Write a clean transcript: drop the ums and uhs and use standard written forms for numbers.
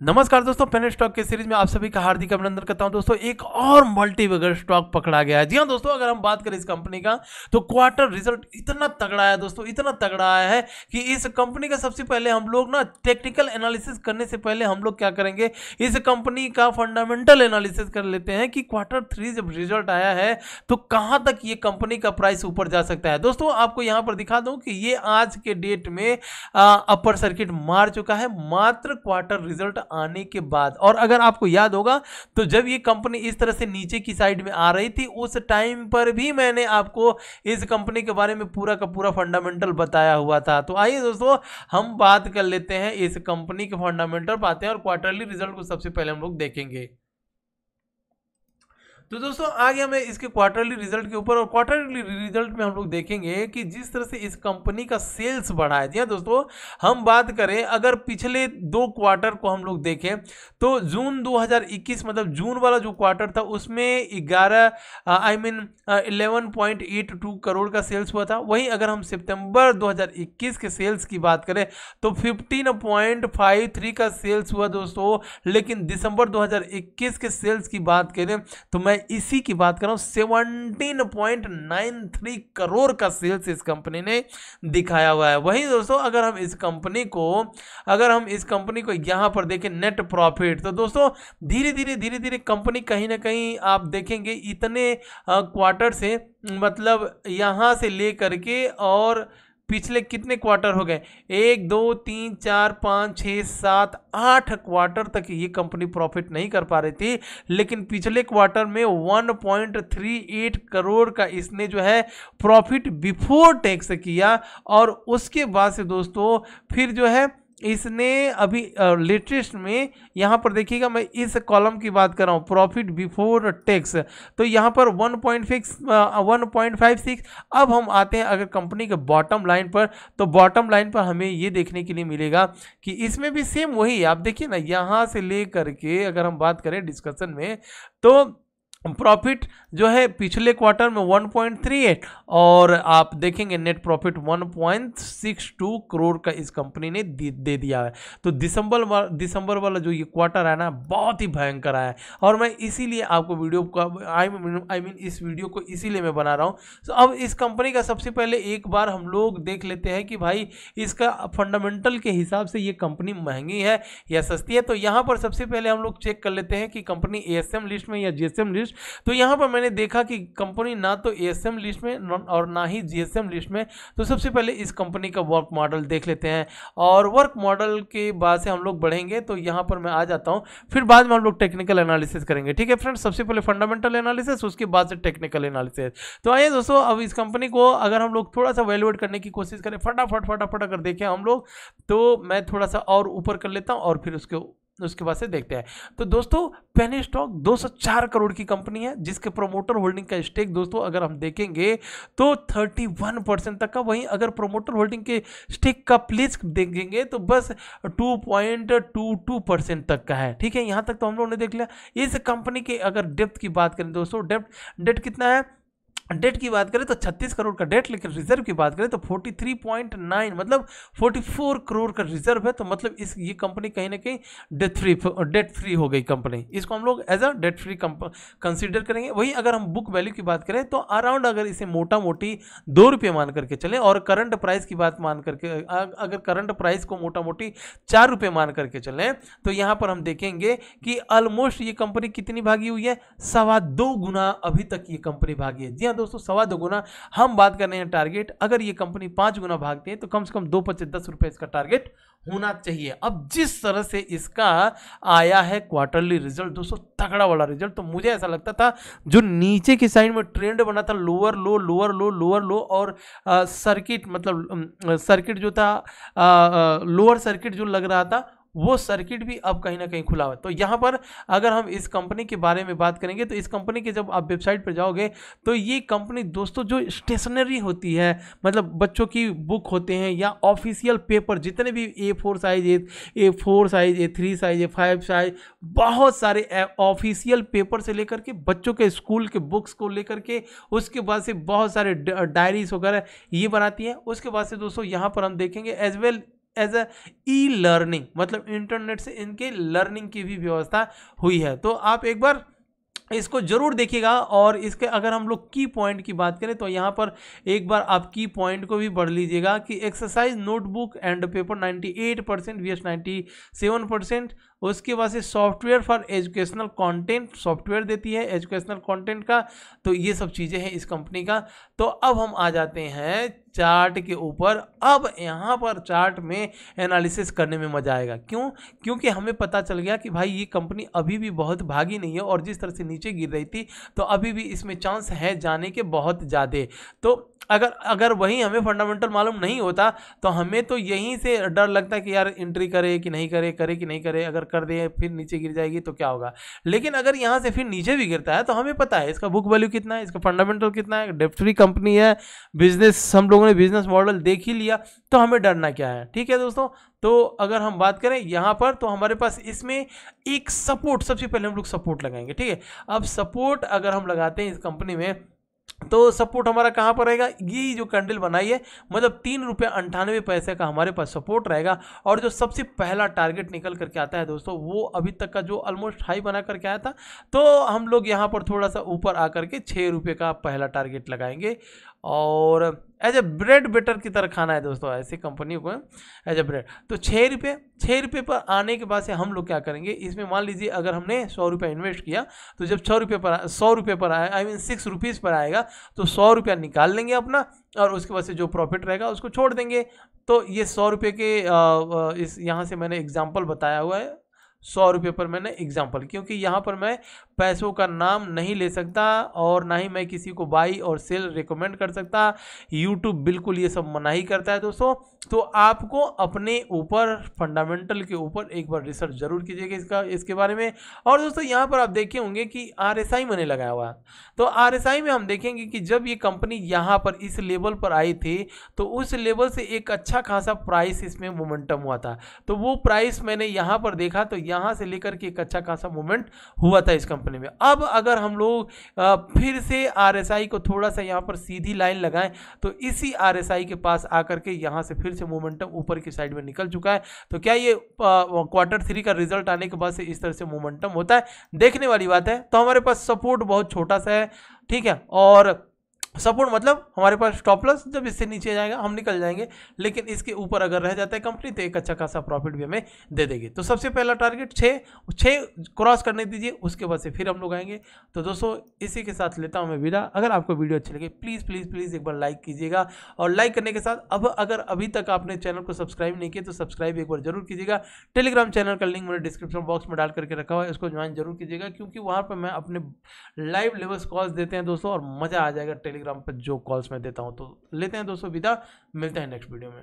नमस्कार दोस्तों, penny stock के सीरीज में आप सभी का हार्दिक अभिनंदन करता हूं। दोस्तों एक और मल्टी बगर स्टॉक पकड़ा गया है। जी हां दोस्तों, अगर हम बात करें इस कंपनी का तो क्वार्टर रिजल्ट इतना तगड़ा है दोस्तों, इतना तगड़ा आया है कि इस कंपनी का सबसे पहले हम लोग ना टेक्निकल एनालिसिस करने से पहले हम लोग क्या करेंगे, इस कंपनी का फंडामेंटल एनालिसिस कर लेते हैं कि Q3 जब रिजल्ट आया है तो कहां तक ये कंपनी का प्राइस ऊपर जा सकता है। दोस्तों आपको यहां पर दिखा दूं कि ये आज के डेट में अपर सर्किट मार चुका है मात्र क्वार्टर रिजल्ट आने के बाद। और अगर आपको याद होगा तो जब ये कंपनी इस तरह से नीचे की साइड में आ रही थी उस टाइम पर भी मैंने आपको इस कंपनी के बारे में पूरा का पूरा फंडामेंटल बताया हुआ था। तो आइए दोस्तों हम बात कर लेते हैं इस कंपनी के फंडामेंटल पाते हैं और क्वार्टरली रिजल्ट को सबसे पहले हम लोग देखेंगे। तो दोस्तों आ गया मैं इसके क्वार्टरली रिजल्ट के ऊपर, और क्वार्टरली रिजल्ट में हम लोग देखेंगे कि जिस तरह से इस कंपनी का सेल्स बढ़ा है। जी हाँ दोस्तों, हम बात करें अगर पिछले 2 क्वार्टर को हम लोग देखें तो जून 2021 मतलब जून वाला जो क्वार्टर था उसमें 11.82 करोड़ का सेल्स हुआ था। वहीं अगर हम सितंबर 2021 के सेल्स की बात करें तो 15.53 का सेल्स हुआ दोस्तों। लेकिन दिसंबर 2021 के सेल्स की बात करें तो मैं इसी की बात कर रहा हूं, 17.93 करोड़ का सेल्स इस कंपनी ने दिखाया हुआ है। वहीं दोस्तों अगर हम इस कंपनी को यहां पर देखें नेट प्रॉफिट, तो दोस्तों धीरे धीरे कंपनी कहीं ना कहीं आप देखेंगे इतने क्वार्टर से, मतलब यहां से लेकर के और पिछले कितने क्वार्टर हो गए, 1 2 3 4 5 6 7 8 क्वार्टर तक ये कंपनी प्रॉफिट नहीं कर पा रही थी। लेकिन पिछले क्वार्टर में 1.38 करोड़ का इसने जो है प्रॉफिट बिफोर टैक्स किया। और उसके बाद से दोस्तों फिर जो है इसने अभी लेटेस्ट में यहाँ पर देखिएगा, मैं इस कॉलम की बात कर रहा हूँ प्रॉफिट बिफोर टैक्स, तो यहाँ पर 1.56। अब हम आते हैं अगर कंपनी के बॉटम लाइन पर, तो बॉटम लाइन पर हमें ये देखने के लिए मिलेगा कि इसमें भी सेम वही है। आप देखिए ना, यहाँ से ले करके अगर हम बात करें डिस्कशन में तो प्रॉफिट जो है पिछले क्वार्टर में 1.38 और आप देखेंगे नेट प्रॉफिट 1.62 करोड़ का इस कंपनी ने दे दिया है। तो दिसंबर वाला जो ये क्वार्टर है ना बहुत ही भयंकर है, और मैं इसीलिए आपको वीडियो का आई मीन इस वीडियो को इसीलिए मैं बना रहा हूँ। तो अब इस कंपनी का सबसे पहले एक बार हम लोग देख लेते हैं कि भाई इसका फंडामेंटल के हिसाब से ये कंपनी महंगी है या सस्ती है। तो यहाँ पर सबसे पहले हम लोग चेक कर लेते हैं कि कंपनी ASM लिस्ट में या GSM लिस्ट। तो यहां पर मैंने देखा कि कंपनी ना तो ASM लिस्ट में और ना ही GSM लिस्ट में। तो सबसे पहले इस कंपनी का वर्क मॉडल देख लेते हैं, और वर्क मॉडल के बाद से हम लोग बढ़ेंगे। तो यहां पर मैं आ जाता हूं, फिर बाद में हम लोग टेक्निकल एनालिसिस करेंगे। ठीक है फ्रेंड्स, सबसे पहले फंडामेंटल एनालिसिस, उसके बाद से टेक्निकल एनालिसिस। तो आइए दोस्तों अब इस कंपनी को अगर हम लोग थोड़ा सा वैल्यूएट करने की कोशिश करें, फटाफट अगर देखें हम लोग, तो मैं थोड़ा सा और ऊपर कर लेता हूं और फिर उसके बाद से देखते हैं। तो दोस्तों पेनी स्टॉक 204 करोड़ की कंपनी है जिसके प्रोमोटर होल्डिंग का स्टेक दोस्तों अगर हम देखेंगे तो 31% तक का। वहीं अगर प्रोमोटर होल्डिंग के स्टेक का प्लेस देखेंगे तो बस 2.22% तक का है। ठीक है, यहां तक तो हम लोगों ने देख लिया। इस कंपनी के अगर डेप्थ की बात करें दोस्तों, डेट कितना है, डेट की बात करें तो 36 करोड़ का डेट, लेकिन रिजर्व की बात करें तो 43.9 मतलब 44 करोड़ का रिजर्व है। तो मतलब ये कंपनी कहीं ना कहीं डेट फ्री हो गई कंपनी। इसको हम लोग as a debt free consider करेंगे। वहीं अगर हम बुक वैल्यू की बात करें तो अराउंड अगर इसे मोटा मोटी 2 रुपये मान करके चलें, और करंट प्राइस की बात मान करके अगर करंट प्राइस को मोटा मोटी 4 रुपये मान करके चलें तो यहाँ पर हम देखेंगे कि ऑलमोस्ट ये कंपनी कितनी भागी हुई है, 2.25 गुना अभी तक ये कंपनी भागी है। जी हाँ दोस्तों, 2.25 गुना। हम बात कर रहे हैं टारगेट, अगर ये कंपनी 5 गुना भागती है तो कम से कम 2.10 रुपए इसका टारगेट होना चाहिए। अब जिस तरह से इसका आया है क्वार्टरली रिजल्ट दोस्तों, तगड़ा वाला रिजल्ट, तो मुझे ऐसा लगता था जो नीचे की साइड में ट्रेंड बना था लोअर लो और सर्किट मतलब सर्किट जो था लोअर सर्किट जो लग रहा था वो सर्किट भी अब कहीं ना कहीं खुला हुआ है। तो यहाँ पर अगर हम इस कंपनी के बारे में बात करेंगे तो इस कंपनी के जब आप वेबसाइट पर जाओगे तो ये कंपनी दोस्तों जो स्टेशनरी होती है, मतलब बच्चों की बुक होते हैं या ऑफिशियल पेपर जितने भी A4 size, A4 size, A3 size, A5 size, बहुत सारे ऑफिशियल पेपर से लेकर के बच्चों के स्कूल के बुक्स को लेकर के, उसके बाद से बहुत सारे डायरीज वगैरह ये बनाती है। उसके बाद से दोस्तों यहाँ पर हम देखेंगे as well as a e learning, मतलब इंटरनेट से इनके लर्निंग की भी व्यवस्था हुई है। तो आप एक बार इसको जरूर देखिएगा। और इसके अगर हम लोग की पॉइंट की बात करें तो यहाँ पर एक बार आप की पॉइंट को भी पढ़ लीजिएगा कि exercise notebook and paper 98%, VS 97%। उसके बाद से software for educational content, software देती है एजुकेशनल कंटेंट का। तो ये सब चीज़ें हैं इस कंपनी का। तो अब हम आ जाते हैं चार्ट के ऊपर। अब यहाँ पर चार्ट में एनालिसिस करने में मजा आएगा। क्यों? क्योंकि हमें पता चल गया कि भाई ये कंपनी अभी भी बहुत भागी नहीं है, और जिस तरह से नीचे गिर रही थी तो अभी भी इसमें चांस है जाने के बहुत ज़्यादा। तो अगर वही हमें फंडामेंटल मालूम नहीं होता तो हमें तो यहीं से डर लगता है कि यार एंट्री करे कि नहीं करे, करे कि नहीं करे, अगर कर दे फिर नीचे गिर जाएगी तो क्या होगा। लेकिन अगर यहाँ से फिर नीचे भी गिरता है तो हमें पता है इसका बुक वैल्यू कितना है, इसका फंडामेंटल कितना है, डेब्ट फ्री कंपनी है, बिजनेस हम लोगों ने बिजनेस मॉडल देख ही लिया, तो हमें डरना क्या है। ठीक है दोस्तों, तो अगर हम बात करें यहाँ पर तो हमारे पास इसमें एक सपोर्ट, सबसे पहले हम लोग सपोर्ट लगाएंगे। ठीक है, अब सपोर्ट अगर हम लगाते हैं इस कंपनी में तो सपोर्ट हमारा कहाँ पर रहेगा, ये जो कैंडल बनाई है मतलब 3.98 रुपये का हमारे पास सपोर्ट रहेगा। और जो सबसे पहला टारगेट निकल करके आता है दोस्तों, वो अभी तक का जो ऑलमोस्ट हाई बना करके आया था, तो हम लोग यहाँ पर थोड़ा सा ऊपर आकर के 6 रुपये का पहला टारगेट लगाएंगे। और एज ए ब्रेड बेटर की तरह खाना है दोस्तों ऐसी कंपनियों को, एज ए ब्रेड। तो 6 रुपये पर आने के बाद से हम लोग क्या करेंगे, इसमें मान लीजिए अगर हमने 100 रुपये इन्वेस्ट किया तो जब 100 रुपये पर आए, आई मीन 6 रुपीज़ पर आएगा, तो 100 रुपया निकाल लेंगे अपना, और उसके बाद से जो प्रॉफिट रहेगा उसको छोड़ देंगे। तो ये 100 रुपये के इस यहाँ से मैंने एग्जाम्पल बताया हुआ है, 100 रुपये पर मैंने एग्जाम्पल, क्योंकि यहाँ पर मैं पैसों का नाम नहीं ले सकता और ना ही मैं किसी को बाई और सेल रिकमेंड कर सकता। यूट्यूब बिल्कुल ये सब मना ही करता है दोस्तों। तो आपको अपने ऊपर फंडामेंटल के ऊपर एक बार रिसर्च जरूर कीजिएगा इसके बारे में। और दोस्तों यहाँ पर आप देखे होंगे कि RSI मैंने लगाया हुआ है, तो RSI में हम देखेंगे कि जब ये कंपनी यहाँ पर इस लेवल पर आई थी तो उस लेवल से एक अच्छा खासा प्राइस इसमें मोमेंटम हुआ था। तो वो प्राइस मैंने यहाँ पर देखा तो यहाँ से लेकर के एक अच्छा खासा मूवमेंट हुआ था इस कंपनी में। अब अगर हम लोग फिर से RSI को थोड़ा सा यहाँ पर सीधी लाइन लगाएं तो इसी RSI के पास आकर के यहाँ से फिर से मोमेंटम ऊपर की साइड में निकल चुका है। तो क्या ये Q3 का रिजल्ट आने के बाद से इस तरह से मोमेंटम होता है, देखने वाली बात है। तो हमारे पास सपोर्ट बहुत छोटा सा है, ठीक है, और सपोर्ट मतलब हमारे पास स्टॉप लॉस जब इससे नीचे जाएगा हम निकल जाएंगे, लेकिन इसके ऊपर अगर रह जाता है कंपनी तो एक अच्छा खासा प्रॉफिट भी हमें दे देगी। तो सबसे पहला टारगेट 6 क्रॉस करने दीजिए, उसके बाद से फिर हम लोग आएंगे। तो दोस्तों इसी के साथ लेता हूं मैं विदा। अगर आपको वीडियो अच्छी लगे प्लीज़ प्लीज़ प्लीज़ एक बार लाइक कीजिएगा, और लाइक करने के साथ अब अगर अभी तक आपने चैनल को सब्सक्राइब नहीं किया तो सब्सक्राइब एक बार जरूर कीजिएगा। टेलीग्राम चैनल का लिंक मैंने डिस्क्रिप्शन बॉक्स में डाल करके रखा हुआ है, उसको ज्वाइन जरूर कीजिएगा, क्योंकि वहाँ पर मैं अपने लाइव लेवल्स कॉल्स देते हैं दोस्तों, और मज़ा आ जाएगा टेलीग्राम पर जो कॉल्स मैं देता हूं। तो लेते हैं दोस्तों विदा, मिलते हैं नेक्स्ट वीडियो में।